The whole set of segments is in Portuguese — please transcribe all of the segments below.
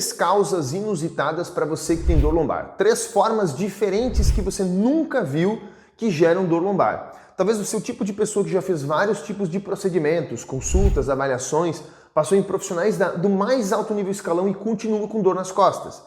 3 causas inusitadas para você que tem dor lombar. 3 formas diferentes que você nunca viu que geram dor lombar. Talvez o seu tipo de pessoa que já fez vários tipos de procedimentos, consultas, avaliações, passou em profissionais do mais alto nível escalão e continua com dor nas costas.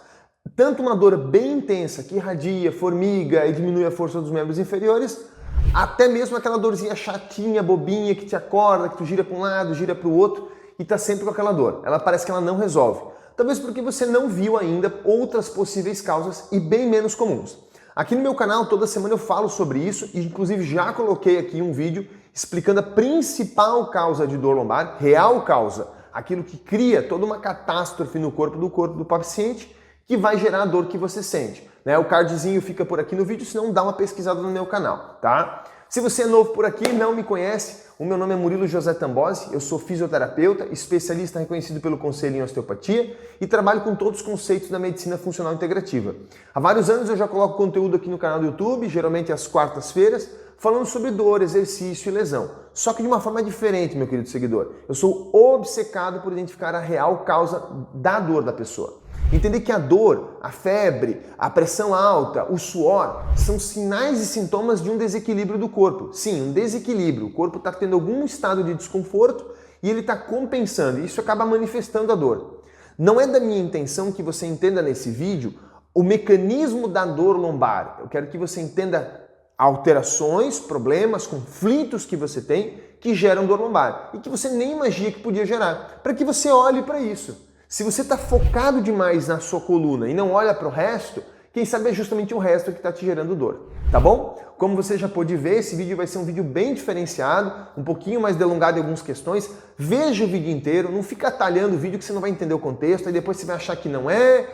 Tanto uma dor bem intensa que irradia, formiga e diminui a força dos membros inferiores, até mesmo aquela dorzinha chatinha, bobinha, que te acorda, que tu gira para um lado, gira para o outro e tá sempre com aquela dor. Ela parece que ela não resolve. Talvez porque você não viu ainda outras possíveis causas e bem menos comuns. Aqui no meu canal, toda semana eu falo sobre isso e inclusive já coloquei aqui um vídeo explicando a principal causa de dor lombar, real causa, aquilo que cria toda uma catástrofe no corpo do paciente que vai gerar a dor que você sente. O cardzinho fica por aqui no vídeo, senão dá uma pesquisada no meu canal, tá? Se você é novo por aqui, não me conhece, o meu nome é Murilo José Tambosi, eu sou fisioterapeuta, especialista reconhecido pelo Conselho em Osteopatia e trabalho com todos os conceitos da medicina funcional integrativa. Há vários anos eu já coloco conteúdo aqui no canal do YouTube, geralmente às quartas-feiras, falando sobre dor, exercício e lesão. Só que de uma forma diferente, meu querido seguidor. Eu sou obcecado por identificar a real causa da dor da pessoa. Entender que a dor, a febre, a pressão alta, o suor são sinais e sintomas de um desequilíbrio do corpo. Sim, um desequilíbrio. O corpo está tendo algum estado de desconforto e ele está compensando. E isso acaba manifestando a dor. Não é da minha intenção que você entenda nesse vídeo o mecanismo da dor lombar. Eu quero que você entenda alterações, problemas, conflitos que você tem que geram dor lombar e que você nem imagina que podia gerar. Para que você olhe para isso. Se você está focado demais na sua coluna e não olha para o resto, quem sabe é justamente o resto que está te gerando dor, tá bom? Como você já pôde ver, esse vídeo vai ser um vídeo bem diferenciado, um pouquinho mais delongado em algumas questões. Veja o vídeo inteiro, não fica atalhando o vídeo que você não vai entender o contexto, aí depois você vai achar que não é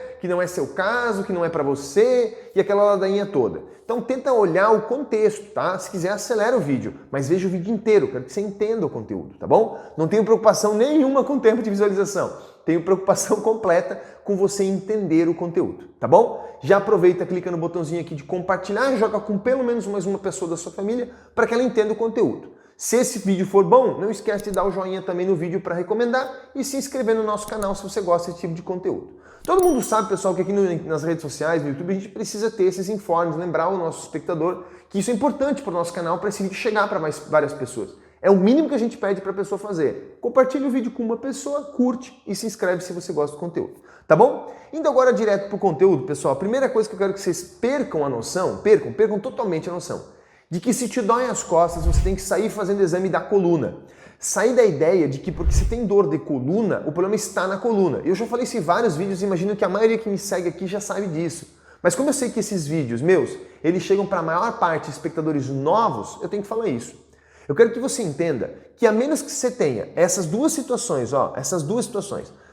seu caso, que não é para você e aquela ladainha toda. Então tenta olhar o contexto, tá? Se quiser acelera o vídeo, mas veja o vídeo inteiro, quero que você entenda o conteúdo, tá bom? Não tenho preocupação nenhuma com o tempo de visualização. Tenho preocupação completa com você entender o conteúdo, tá bom? Já aproveita, clica no botãozinho aqui de compartilhar e joga com pelo menos mais uma pessoa da sua família para que ela entenda o conteúdo. Se esse vídeo for bom, não esquece de dar o joinha também no vídeo para recomendar e se inscrever no nosso canal se você gosta desse tipo de conteúdo. Todo mundo sabe, pessoal, que aqui nas redes sociais, no YouTube, a gente precisa ter esses informes, lembrar o nosso espectador que isso é importante para o nosso canal, para esse vídeo chegar para várias pessoas. É o mínimo que a gente pede para a pessoa fazer. Compartilhe o vídeo com uma pessoa, curte e se inscreve se você gosta do conteúdo. Tá bom? Indo agora direto para o conteúdo, pessoal, a primeira coisa que eu quero que vocês percam a noção, percam totalmente a noção, de que se te doem as costas, você tem que sair fazendo exame da coluna. Sair da ideia de que porque você tem dor de coluna, o problema está na coluna. Eu já falei isso em vários vídeos e imagino que a maioria que me segue aqui já sabe disso. Mas como eu sei que esses vídeos meus, eles chegam para a maior parte de espectadores novos, eu tenho que falar isso. Eu quero que você entenda que a menos que você tenha essas duas situações,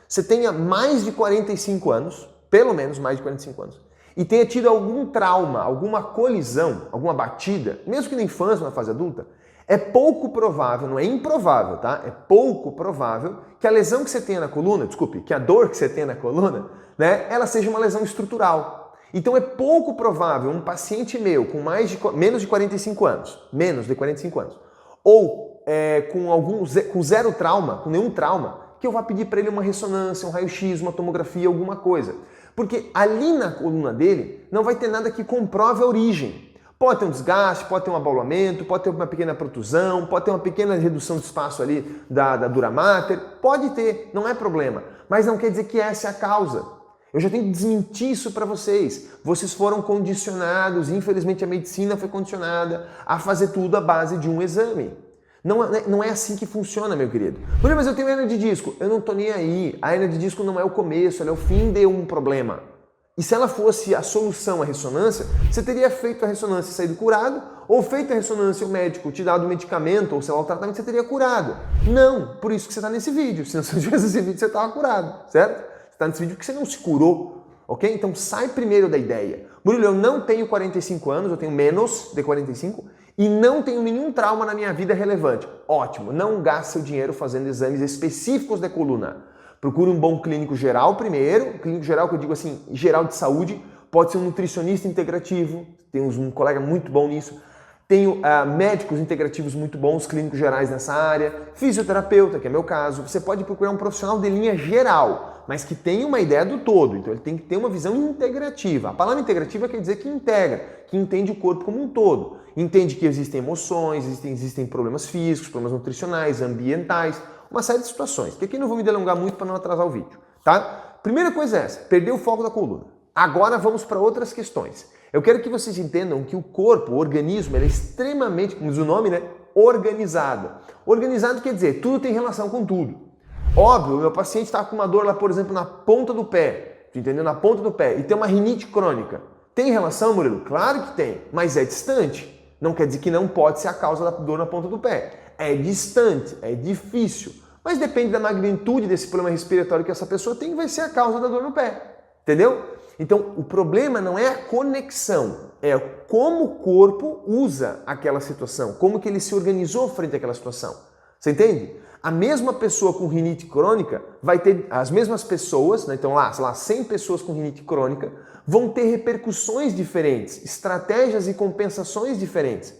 você tenha mais de 45 anos, pelo menos mais de 45 anos, e tenha tido algum trauma, alguma colisão, alguma batida, mesmo que na infância, na fase adulta, é pouco provável, não é improvável, tá? É pouco provável que a lesão que você tenha na coluna, que a dor que você tenha na coluna, ela seja uma lesão estrutural. Então é pouco provável um paciente meu com menos de 45 anos, ou com zero trauma, com nenhum trauma, que eu vá pedir para ele uma ressonância, um raio-x, uma tomografia, alguma coisa. Porque ali na coluna dele não vai ter nada que comprove a origem. Pode ter um desgaste, pode ter um abaulamento, pode ter uma pequena protusão, pode ter uma pequena redução de espaço ali da dura mater, pode ter, não é problema. Mas não quer dizer que essa é a causa. Eu já tenho que desmentir isso para vocês. Vocês foram condicionados, infelizmente a medicina foi condicionada a fazer tudo à base de um exame. Não é assim que funciona, meu querido. Mas eu tenho hernia de disco. Eu não tô nem aí. A hernia de disco não é o começo, ela é o fim de um problema. E se ela fosse a solução, a ressonância, você teria feito a ressonância e saído curado, ou feito a ressonância e o médico te dado o medicamento, ou sei lá, o tratamento, você teria curado. Não, por isso que você está nesse vídeo. Se não tivesse esse vídeo, você estava curado, certo? Você está nesse vídeo porque você não se curou, ok? Então sai primeiro da ideia. Murilo, eu não tenho 45 anos, eu tenho menos de 45 e não tenho nenhum trauma na minha vida relevante. Ótimo, não gaste seu dinheiro fazendo exames específicos da coluna. Procure um bom clínico geral primeiro, clínico geral que eu digo assim, geral de saúde, pode ser um nutricionista integrativo, temos um colega muito bom nisso, tenho médicos integrativos muito bons, clínicos gerais nessa área, fisioterapeuta, que é meu caso, você pode procurar um profissional de linha geral, mas que tem uma ideia do todo. Então ele tem que ter uma visão integrativa. A palavra integrativa quer dizer que integra, que entende o corpo como um todo. Entende que existem emoções, existem problemas físicos, problemas nutricionais, ambientais, uma série de situações. Que aqui não vou me delongar muito para não atrasar o vídeo, tá? Primeira coisa é essa, perder o foco da coluna. Agora vamos para outras questões. Eu quero que vocês entendam que o corpo, o organismo, ele é extremamente, como diz o nome, né? Organizado. Organizado quer dizer, tudo tem relação com tudo. Óbvio, o meu paciente está com uma dor lá, por exemplo, na ponta do pé, entendeu? Na ponta do pé, e tem uma rinite crônica. Tem relação, Murilo? Claro que tem, mas é distante. Não quer dizer que não pode ser a causa da dor na ponta do pé. É distante, é difícil, mas depende da magnitude desse problema respiratório que essa pessoa tem, que vai ser a causa da dor no pé. Entendeu? Então, o problema não é a conexão, é como o corpo usa aquela situação, como que ele se organizou frente àquela situação. Você entende? A mesma pessoa com rinite crônica vai ter, as mesmas pessoas, né, então lá, sei lá, 100 pessoas com rinite crônica vão ter repercussões diferentes, estratégias e compensações diferentes.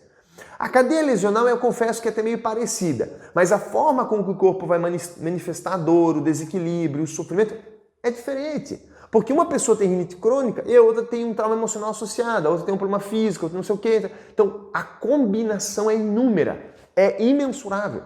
A cadeia lesional eu confesso que é até meio parecida, mas a forma como que o corpo vai manifestar a dor, o desequilíbrio, o sofrimento é diferente. Porque uma pessoa tem rinite crônica e a outra tem um trauma emocional associado, a outra tem um problema físico, a outra não sei o quê. Então, a combinação é inúmera, é imensurável.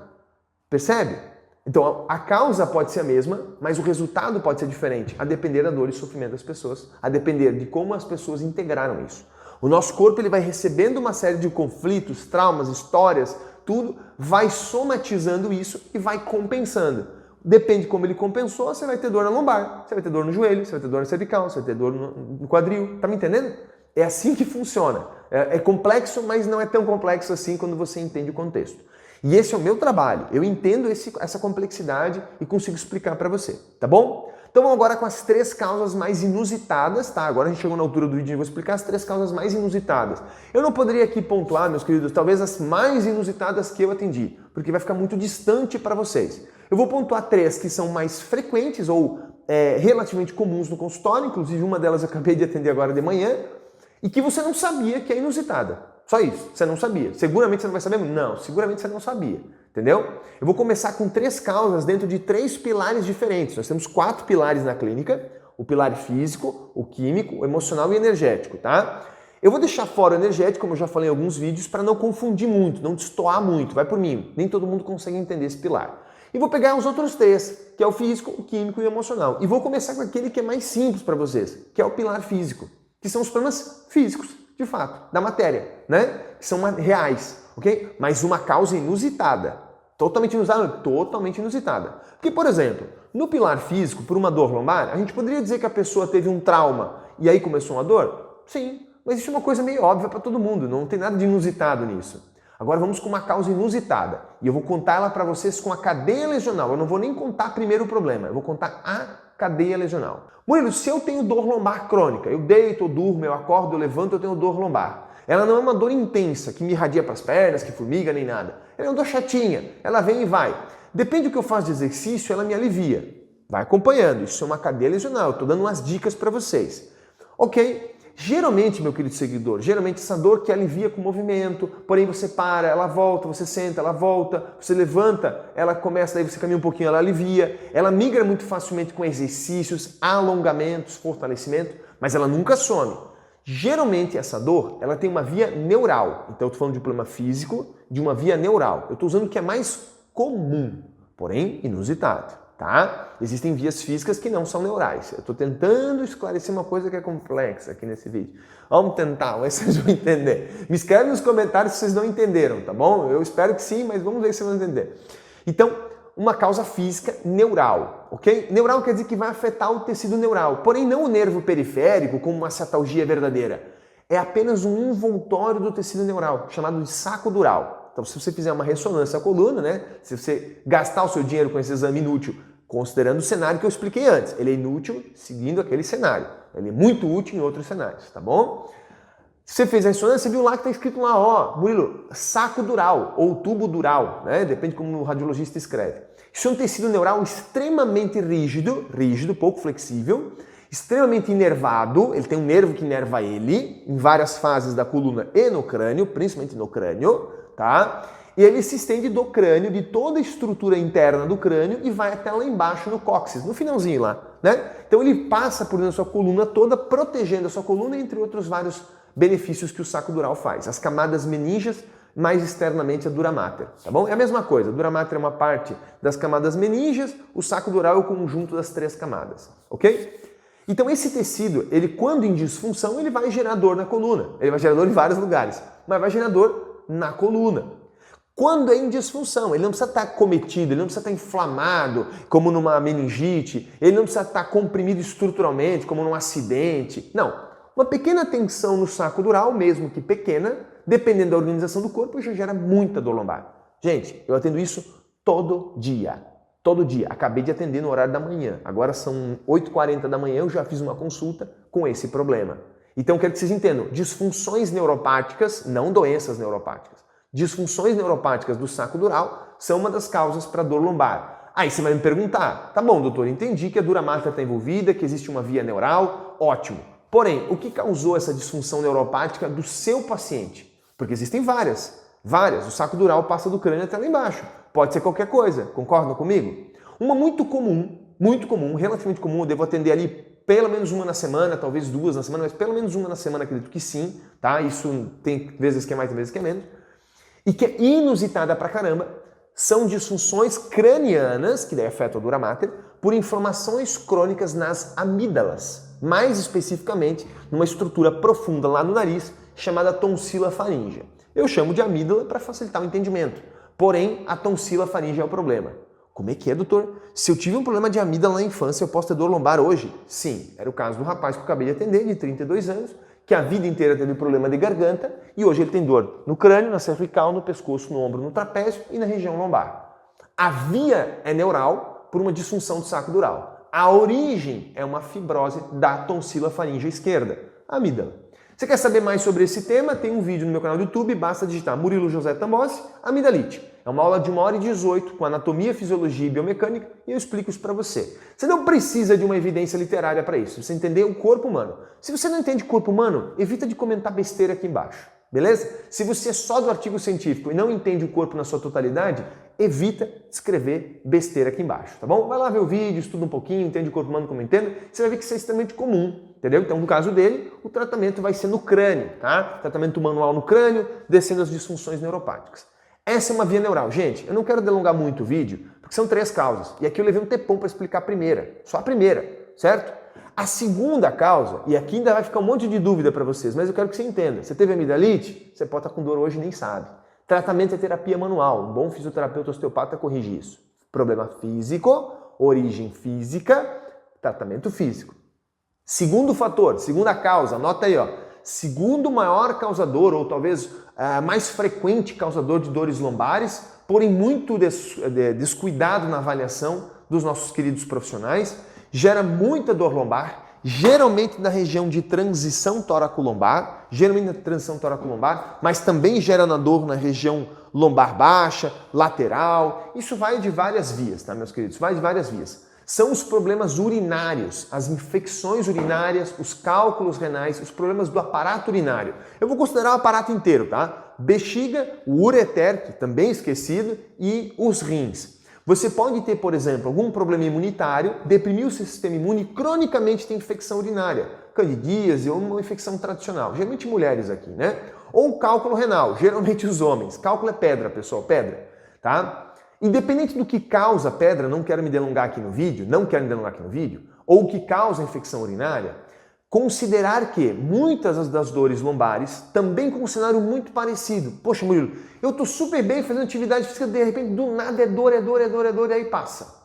Percebe? Então, a causa pode ser a mesma, mas o resultado pode ser diferente, a depender da dor e sofrimento das pessoas, a depender de como as pessoas integraram isso. O nosso corpo ele vai recebendo uma série de conflitos, traumas, histórias, tudo, vai somatizando isso e vai compensando. Depende de como ele compensou, você vai ter dor na lombar, você vai ter dor no joelho, você vai ter dor na cervical, você vai ter dor no quadril. Tá me entendendo? É assim que funciona. É complexo, mas não é tão complexo assim quando você entende o contexto. E esse é o meu trabalho. Eu entendo essa complexidade e consigo explicar para você, tá bom? Então vamos agora com as 3 causas mais inusitadas, tá? Agora a gente chegou na altura do vídeo e vou explicar as 3 causas mais inusitadas. Eu não poderia aqui pontuar, meus queridos, talvez as mais inusitadas que eu atendi, porque vai ficar muito distante para vocês. Eu vou pontuar 3 que são mais frequentes ou relativamente comuns no consultório, inclusive uma delas eu acabei de atender agora de manhã, e que você não sabia que é inusitada. Só isso, você não sabia. Seguramente você não vai saber? Não, seguramente você não sabia. Entendeu? Eu vou começar com 3 causas dentro de 3 pilares diferentes. Nós temos 4 pilares na clínica, o pilar físico, o químico, o emocional e o energético, tá? Eu vou deixar fora o energético, como eu já falei em alguns vídeos, para não confundir muito, não destoar muito. Vai por mim, nem todo mundo consegue entender esse pilar. E vou pegar os outros 3, que é o físico, o químico e o emocional. E vou começar com aquele que é mais simples para vocês, que é o pilar físico, que são os problemas físicos, de fato, da matéria, né? Que são reais, ok? Mas uma causa inusitada. Totalmente inusitada? Totalmente inusitada. Porque, por exemplo, no pilar físico, por uma dor lombar, a gente poderia dizer que a pessoa teve um trauma e aí começou uma dor? Sim, mas isso é uma coisa meio óbvia para todo mundo, não tem nada de inusitado nisso. Agora vamos com uma causa inusitada e eu vou contar ela para vocês com a cadeia lesional. Eu não vou nem contar primeiro o problema, eu vou contar a cadeia lesional. Murilo, se eu tenho dor lombar crônica, eu deito, eu durmo, eu acordo, eu levanto, eu tenho dor lombar. Ela não é uma dor intensa, que me irradia para as pernas, que formiga, nem nada. Ela é uma dor chatinha, ela vem e vai. Depende do que eu faço de exercício, ela me alivia. Vai acompanhando, isso é uma cadeia lesional, eu estou dando umas dicas para vocês. Ok? Geralmente, meu querido seguidor, geralmente essa dor que alivia com movimento, porém você para, ela volta, você senta, ela volta, você levanta, ela começa, daí você caminha um pouquinho, ela alivia, ela migra muito facilmente com exercícios, alongamentos, fortalecimento, mas ela nunca some. Geralmente essa dor, ela tem uma via neural, então eu estou falando de um problema físico, de uma via neural. Eu estou usando o que é mais comum, porém inusitado. Tá? Existem vias físicas que não são neurais. Eu estou tentando esclarecer uma coisa que é complexa aqui nesse vídeo. Vamos tentar, mas vocês vão entender. Me escreve nos comentários se vocês não entenderam, tá bom? Eu espero que sim, mas vamos ver se vocês vão entender. Então, uma causa física neural, ok? Neural quer dizer que vai afetar o tecido neural, porém não o nervo periférico como uma cetalgia verdadeira. É apenas um envoltório do tecido neural, chamado de saco dural. Então, se você fizer uma ressonância à coluna, né? Se você gastar o seu dinheiro com esse exame inútil, considerando o cenário que eu expliquei antes, ele é inútil seguindo aquele cenário. Ele é muito útil em outros cenários, tá bom? Se você fez a ressonância, você viu lá que está escrito lá, ó, Murilo, saco dural ou tubo dural, né? Depende como o radiologista escreve. Isso é um tecido neural extremamente rígido, pouco flexível, extremamente inervado, ele tem um nervo que inerva ele em várias fases da coluna e no crânio, principalmente no crânio, tá? E ele se estende do crânio, de toda a estrutura interna do crânio e vai até lá embaixo no cóccix, no finalzinho lá, né? Então ele passa por dentro da sua coluna toda, protegendo a sua coluna, entre outros vários benefícios que o saco dural faz. As camadas meninges, mais externamente a dura mater, tá bom? É a mesma coisa, a dura mater é uma parte das camadas meninges, o saco dural é o conjunto das 3 camadas, ok? Então esse tecido, ele quando em disfunção, ele vai gerar dor na coluna, ele vai gerar dor em vários lugares, mas vai gerar dor na coluna. Quando é em disfunção, ele não precisa estar cometido, ele não precisa estar inflamado, como numa meningite, ele não precisa estar comprimido estruturalmente, como num acidente. Não, uma pequena tensão no saco dural, mesmo que pequena, dependendo da organização do corpo, já gera muita dor lombar. Gente, eu atendo isso todo dia. Todo dia. Acabei de atender no horário da manhã. Agora são 8h40 da manhã, eu já fiz uma consulta com esse problema. Então, quero que vocês entendam, disfunções neuropáticas, não doenças neuropáticas. Disfunções neuropáticas do saco dural são uma das causas para dor lombar. Aí você vai me perguntar, tá bom, doutor, entendi que a dura mater está envolvida, que existe uma via neural, ótimo. Porém, o que causou essa disfunção neuropática do seu paciente? Porque existem várias. O saco dural passa do crânio até lá embaixo. Pode ser qualquer coisa, concordam comigo? Uma muito comum, relativamente comum, eu devo atender ali pelo menos uma na semana, talvez 2 na semana, mas pelo menos uma na semana, acredito que sim, tá? Isso tem vezes que é mais, tem vezes que é menos. E que é inusitada pra caramba, são disfunções cranianas, que daí afetam a dura mater, por inflamações crônicas nas amígdalas, mais especificamente numa estrutura profunda lá no nariz, chamada tonsila faríngea. Eu chamo de amígdala para facilitar o entendimento, porém a tonsila faríngea é o problema. Como é que é, doutor? Se eu tive um problema de amígdala na infância, eu posso ter dor lombar hoje? Sim, era o caso do rapaz que eu acabei de atender, de 32 anos, que a vida inteira teve problema de garganta e hoje ele tem dor no crânio, na cervical, no pescoço, no ombro, no trapézio e na região lombar. A via é neural por uma disfunção do saco dural. A origem é uma fibrose da tonsila faríngea esquerda, a amígdala. Você quer saber mais sobre esse tema? Tem um vídeo no meu canal do YouTube, basta digitar Murilo José Tambossi, amidalite. É uma aula de 1h18 com anatomia, fisiologia e biomecânica e eu explico isso para você. Você não precisa de uma evidência literária para isso, você entender o corpo humano. Se você não entende corpo humano, evita de comentar besteira aqui embaixo, beleza? Se você é só do artigo científico e não entende o corpo na sua totalidade, evita de escrever besteira aqui embaixo, tá bom? Vai lá ver o vídeo, estuda um pouquinho, entende o corpo humano como eu entendo, você vai ver que isso é extremamente comum. Entendeu? Então, no caso dele, o tratamento vai ser no crânio, tá? Tratamento manual no crânio, descendo as disfunções neuropáticas. Essa é uma via neural. Gente, eu não quero delongar muito o vídeo, porque são 3 causas. E aqui eu levei um tempão para explicar a primeira. Só a primeira, certo? A segunda causa, e aqui ainda vai ficar um monte de dúvida para vocês, mas eu quero que você entenda. Você teve amidalite? Você pode estar com dor hoje e nem sabe. Tratamento é terapia manual. Um bom fisioterapeuta osteopata corrige isso. Problema físico, origem física, tratamento físico. Segundo fator, segunda causa, anota aí, ó. Segundo maior causador, ou talvez mais frequente causador de dores lombares, porém muito descuidado na avaliação dos nossos queridos profissionais, gera muita dor lombar, geralmente na região de transição tóraco-lombar, mas também gera dor na região lombar baixa, lateral. Isso vai de várias vias, tá, meus queridos? Vai de várias vias. São os problemas urinários, as infecções urinárias, os cálculos renais, os problemas do aparato urinário. Eu vou considerar o aparato inteiro, tá? Bexiga, o ureter, que também é esquecido, e os rins. Você pode ter, por exemplo, algum problema imunitário, deprimir o sistema imune, cronicamente tem infecção urinária, candidíase ou uma infecção tradicional, geralmente mulheres aqui, né? Ou cálculo renal, geralmente os homens. Cálculo é pedra, pessoal, pedra, tá? Independente do que causa pedra, não quero me delongar aqui no vídeo, ou o que causa infecção urinária, considerar que muitas das dores lombares também com um cenário muito parecido. Poxa, Murilo, eu estou super bem fazendo atividade física, de repente do nada é dor, e aí passa.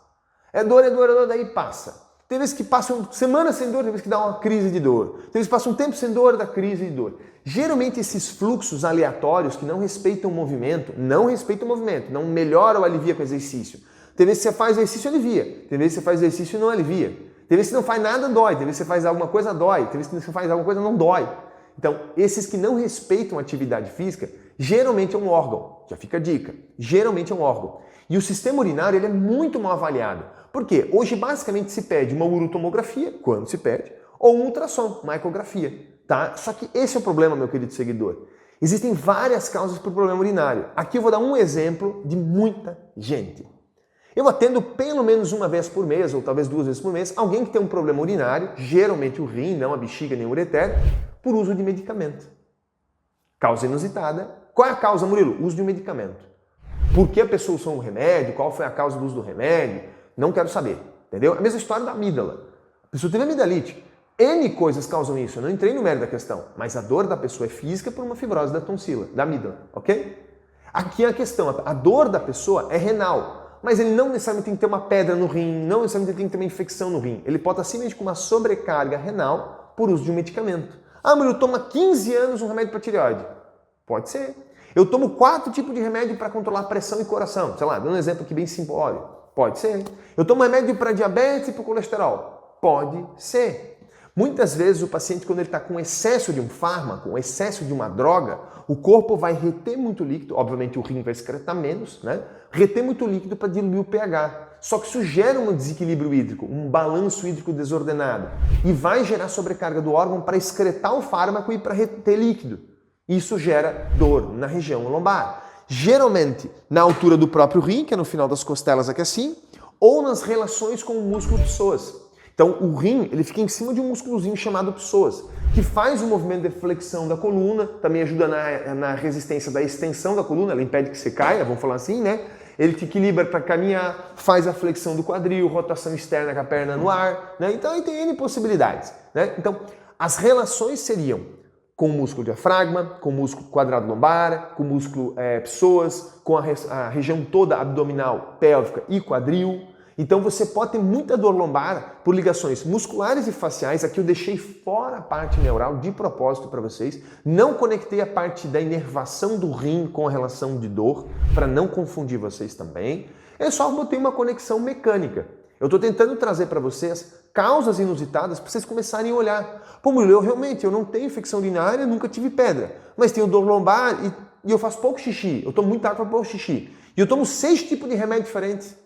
É dor, daí passa. Tem vezes que passam semanas sem dor, tem vezes que dá uma crise de dor. Tem vezes que passa um tempo sem dor, dá crise de dor. Geralmente esses fluxos aleatórios que não respeitam o movimento, não melhora ou alivia com exercício. Tem vezes que você faz exercício e alivia. Tem vezes que você faz exercício e não alivia. Tem vezes que você não faz nada, dói. Tem vezes que você faz alguma coisa, dói. Tem vezes que você faz alguma coisa, não dói. Então, esses que não respeitam a atividade física, geralmente é um órgão. Já fica a dica. Geralmente é um órgão. E o sistema urinário ele é muito mal avaliado. Por quê? Hoje basicamente se pede uma urotomografia, quando se pede, ou um ultrassom, uma ecografia. Tá? Só que esse é o problema, meu querido seguidor. Existem várias causas para o problema urinário. Aqui eu vou dar um exemplo de muita gente. Eu atendo pelo menos uma vez por mês, ou talvez 2 vezes por mês, alguém que tem um problema urinário, geralmente o rim, não a bexiga nem o ureter, por uso de medicamento. Causa inusitada. Qual é a causa, Murilo? Uso de um medicamento. Por que a pessoa usou um remédio? Qual foi a causa do uso do remédio? Não quero saber. Entendeu? A mesma história da amígdala. A pessoa teve amidalite. N coisas causam isso. Eu não entrei no mérito da questão. Mas a dor da pessoa é física por uma fibrose da tonsila, da amígdala. Ok? Aqui é a questão. A dor da pessoa é renal. Mas ele não necessariamente tem que ter uma pedra no rim, não necessariamente tem que ter uma infecção no rim. Ele pode estar simplesmente com uma sobrecarga renal por uso de um medicamento. Ah, mas eu tomo há 15 anos um remédio para tireoide. Pode ser. Eu tomo 4 tipos de remédio para controlar pressão e coração. Sei lá, dando um exemplo aqui bem simplório. Pode ser. Eu tomo remédio para diabetes e para colesterol. Pode ser. Muitas vezes o paciente, quando ele está com excesso de um fármaco, um excesso de uma droga, o corpo vai reter muito líquido, obviamente o rim vai excretar menos, né? Reter muito líquido para diluir o pH. Só que isso gera um desequilíbrio hídrico, um balanço hídrico desordenado e vai gerar sobrecarga do órgão para excretar o fármaco e para reter líquido. Isso gera dor na região lombar. Geralmente na altura do próprio rim, que é no final das costelas aqui assim, ou nas relações com o músculo psoas. Então, o rim, ele fica em cima de um músculozinho chamado psoas, que faz o movimento de flexão da coluna, também ajuda na resistência da extensão da coluna, ela impede que você caia, vamos falar assim, né? Ele te equilibra para caminhar, faz a flexão do quadril, rotação externa com a perna no ar, né? Então, aí tem N possibilidades, né? Então, as relações seriam com o músculo diafragma, com o músculo quadrado lombar, com o músculo psoas, com a região toda abdominal, pélvica e quadril. Então você pode ter muita dor lombar por ligações musculares e faciais. Aqui eu deixei fora a parte neural de propósito para vocês. Não conectei a parte da inervação do rim com a relação de dor, para não confundir vocês também. Eu só botei uma conexão mecânica. Eu estou tentando trazer para vocês causas inusitadas para vocês começarem a olhar. Pô, Murilo, eu não tenho infecção urinária, nunca tive pedra, mas tenho dor lombar e eu faço pouco xixi. Eu tomo muita água para pouco xixi. E eu tomo 6 tipos de remédios diferentes.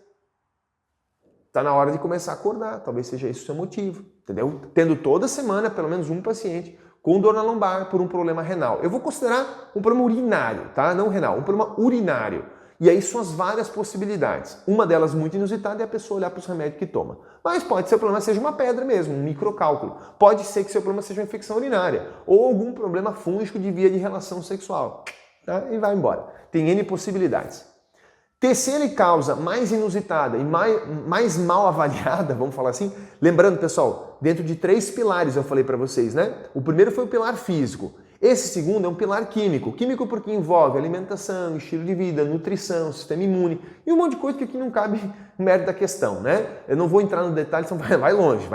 Está na hora de começar a acordar, talvez seja esse o seu motivo, entendeu? Tendo toda semana pelo menos um paciente com dor na lombar por um problema renal. Eu vou considerar um problema urinário, tá? Não renal, um problema urinário. E aí são as várias possibilidades. Uma delas muito inusitada é a pessoa olhar para os remédios que toma. Mas pode ser que o problema seja uma pedra mesmo, um microcálculo. Pode ser que seu problema seja uma infecção urinária ou algum problema fúngico de via de relação sexual. Tá? E vai embora. Tem N possibilidades. Terceira causa mais inusitada e mais mal avaliada, vamos falar assim, lembrando, pessoal, dentro de 3 pilares eu falei para vocês, né? O primeiro foi o pilar físico. Esse segundo é um pilar químico. Químico porque envolve alimentação, estilo de vida, nutrição, sistema imune e um monte de coisa que aqui não cabe mérito da questão, né? Eu não vou entrar no detalhe, senão vai longe,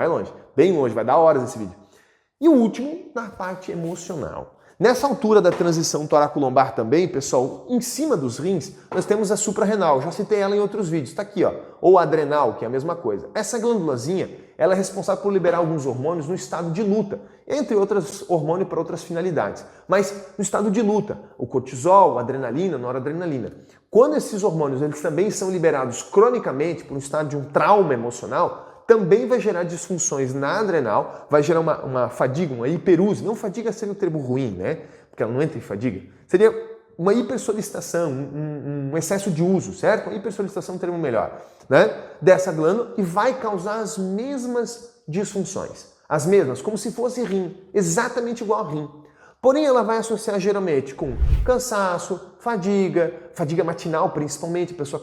bem longe, vai dar horas esse vídeo. E o último, na parte emocional. Nessa altura da transição toracolombar também, pessoal, em cima dos rins, nós temos a suprarrenal. Já citei ela em outros vídeos. Está aqui, ó. Ou a adrenal, que é a mesma coisa. Essa glândulazinha, ela é responsável por liberar alguns hormônios no estado de luta, entre outros hormônios para outras finalidades. Mas no estado de luta, o cortisol, a adrenalina, a noradrenalina. Quando esses hormônios eles também são liberados cronicamente por um estado de um trauma emocional, também vai gerar disfunções na adrenal, vai gerar uma fadiga, uma hiperuse. Não fadiga seria um termo ruim, né? Porque ela não entra em fadiga. Seria uma hipersolicitação, um excesso de uso, certo? Uma hipersolicitação é um termo melhor, né? Dessa glândula e vai causar as mesmas disfunções. As mesmas, como se fosse rim, exatamente igual ao rim. Porém, ela vai associar geralmente com cansaço, fadiga matinal principalmente, a pessoa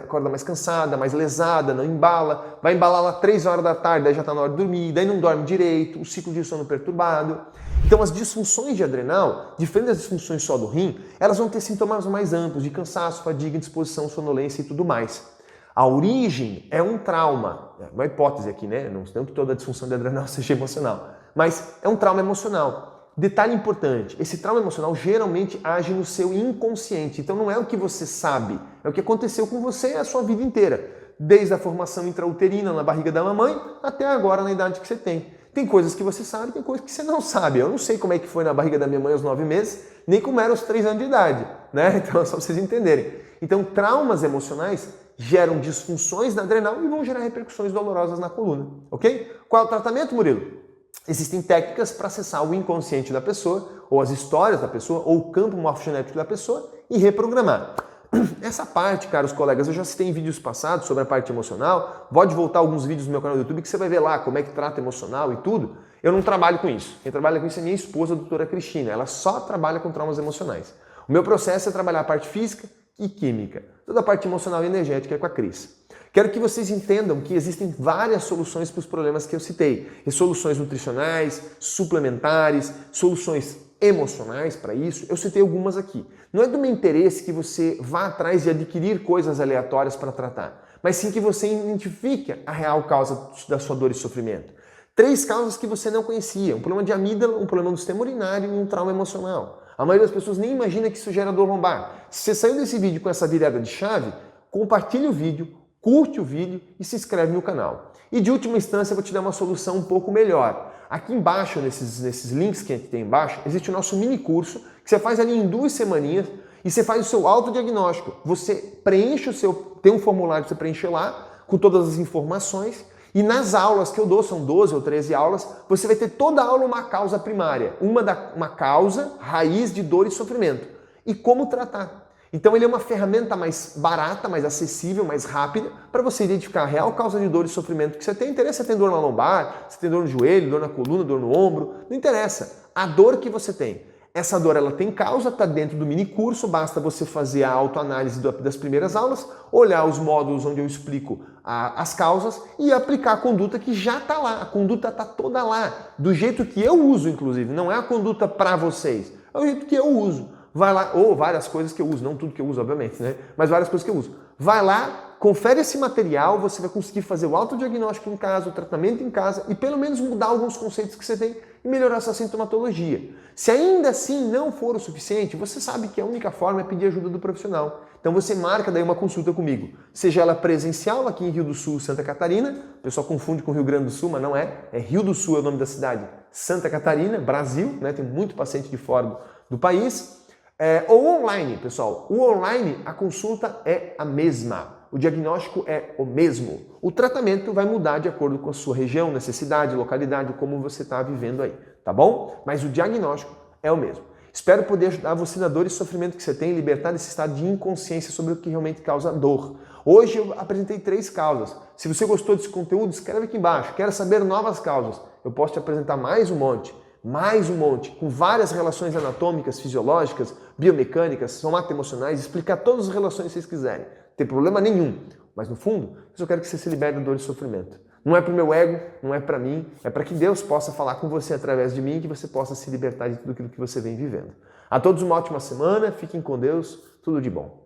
acorda mais cansada, mais lesada, não embala, vai embalar lá 3 horas da tarde, daí já está na hora de dormir, daí não dorme direito, o ciclo de sono perturbado. Então as disfunções de adrenal, diferente das disfunções só do rim, elas vão ter sintomas mais amplos de cansaço, fadiga, indisposição, sonolência e tudo mais. A origem é um trauma, é uma hipótese aqui, né? Não que toda a disfunção de adrenal seja emocional, mas é um trauma emocional. Detalhe importante, esse trauma emocional geralmente age no seu inconsciente, então não é o que você sabe, é o que aconteceu com você a sua vida inteira, desde a formação intrauterina na barriga da mamãe até agora na idade que você tem. Tem coisas que você sabe, tem coisas que você não sabe. Eu não sei como é que foi na barriga da minha mãe aos 9 meses, nem como era aos 3 anos de idade, né? Então é só pra vocês entenderem. Então traumas emocionais geram disfunções na adrenal e vão gerar repercussões dolorosas na coluna, ok? Qual é o tratamento, Murilo? Existem técnicas para acessar o inconsciente da pessoa, ou as histórias da pessoa, ou o campo morfogenético da pessoa e reprogramar. Essa parte, caros colegas, eu já citei em vídeos passados sobre a parte emocional. Pode voltar alguns vídeos no meu canal do YouTube que você vai ver lá como é que trata emocional e tudo. Eu não trabalho com isso. Quem trabalha com isso é minha esposa, a doutora Cristina. Ela só trabalha com traumas emocionais. O meu processo é trabalhar a parte física e química. Toda a parte emocional e energética é com a Cris. Quero que vocês entendam que existem várias soluções para os problemas que eu citei. E soluções nutricionais, suplementares, soluções emocionais para isso. Eu citei algumas aqui. Não é do meu interesse que você vá atrás de adquirir coisas aleatórias para tratar, mas sim que você identifique a real causa da sua dor e sofrimento. 3 causas que você não conhecia: um problema de amígdala, um problema do sistema urinário e um trauma emocional. A maioria das pessoas nem imagina que isso gera dor lombar. Se você saiu desse vídeo com essa virada de chave, compartilhe o vídeo, curte o vídeo e se inscreve no canal. E de última instância eu vou te dar uma solução um pouco melhor. Aqui embaixo, nesses links que a gente tem embaixo, existe o nosso mini curso que você faz ali em 2 semaninhas e você faz o seu autodiagnóstico. Você preenche tem um formulário que você preenche lá com todas as informações e nas aulas que eu dou, são 12 ou 13 aulas, você vai ter toda a aula uma causa primária, uma causa raiz de dor e sofrimento e como tratar. Então ele é uma ferramenta mais barata, mais acessível, mais rápida para você identificar a real causa de dor e sofrimento que você tem. Interessa se tem dor na lombar, se tem dor no joelho, dor na coluna, dor no ombro, não interessa. A dor que você tem. Essa dor ela tem causa, está dentro do mini curso, basta você fazer a autoanálise das primeiras aulas, olhar os módulos onde eu explico as causas e aplicar a conduta que já está lá. A conduta está toda lá, do jeito que eu uso, inclusive. Não é a conduta para vocês, é o jeito que eu uso. Vai lá, ou várias coisas que eu uso, não tudo que eu uso, obviamente, né? Mas várias coisas que eu uso. Vai lá, confere esse material, você vai conseguir fazer o autodiagnóstico em casa, o tratamento em casa e pelo menos mudar alguns conceitos que você tem e melhorar essa sintomatologia. Se ainda assim não for o suficiente, você sabe que a única forma é pedir ajuda do profissional. Então você marca daí uma consulta comigo, seja ela presencial aqui em Rio do Sul, Santa Catarina, o pessoal confunde com Rio Grande do Sul, mas não é Rio do Sul é o nome da cidade, Santa Catarina, Brasil, né? Tem muito paciente de fora do país. Ou online, pessoal. O online, a consulta é a mesma. O diagnóstico é o mesmo. O tratamento vai mudar de acordo com a sua região, necessidade, localidade, como você está vivendo aí, tá bom? Mas o diagnóstico é o mesmo. Espero poder ajudar você na dor e sofrimento que você tem e libertar desse estado de inconsciência sobre o que realmente causa dor. Hoje eu apresentei 3 causas. Se você gostou desse conteúdo, escreve aqui embaixo. Quero saber novas causas. Eu posso te apresentar mais um monte, com várias relações anatômicas, fisiológicas, biomecânicas, somato-emocionais, explicar todas as relações que vocês quiserem. Não tem problema nenhum. Mas no fundo, eu só quero que você se libere da dor e sofrimento. Não é para o meu ego, não é para mim, é para que Deus possa falar com você através de mim e que você possa se libertar de tudo aquilo que você vem vivendo. A todos uma ótima semana, fiquem com Deus, tudo de bom.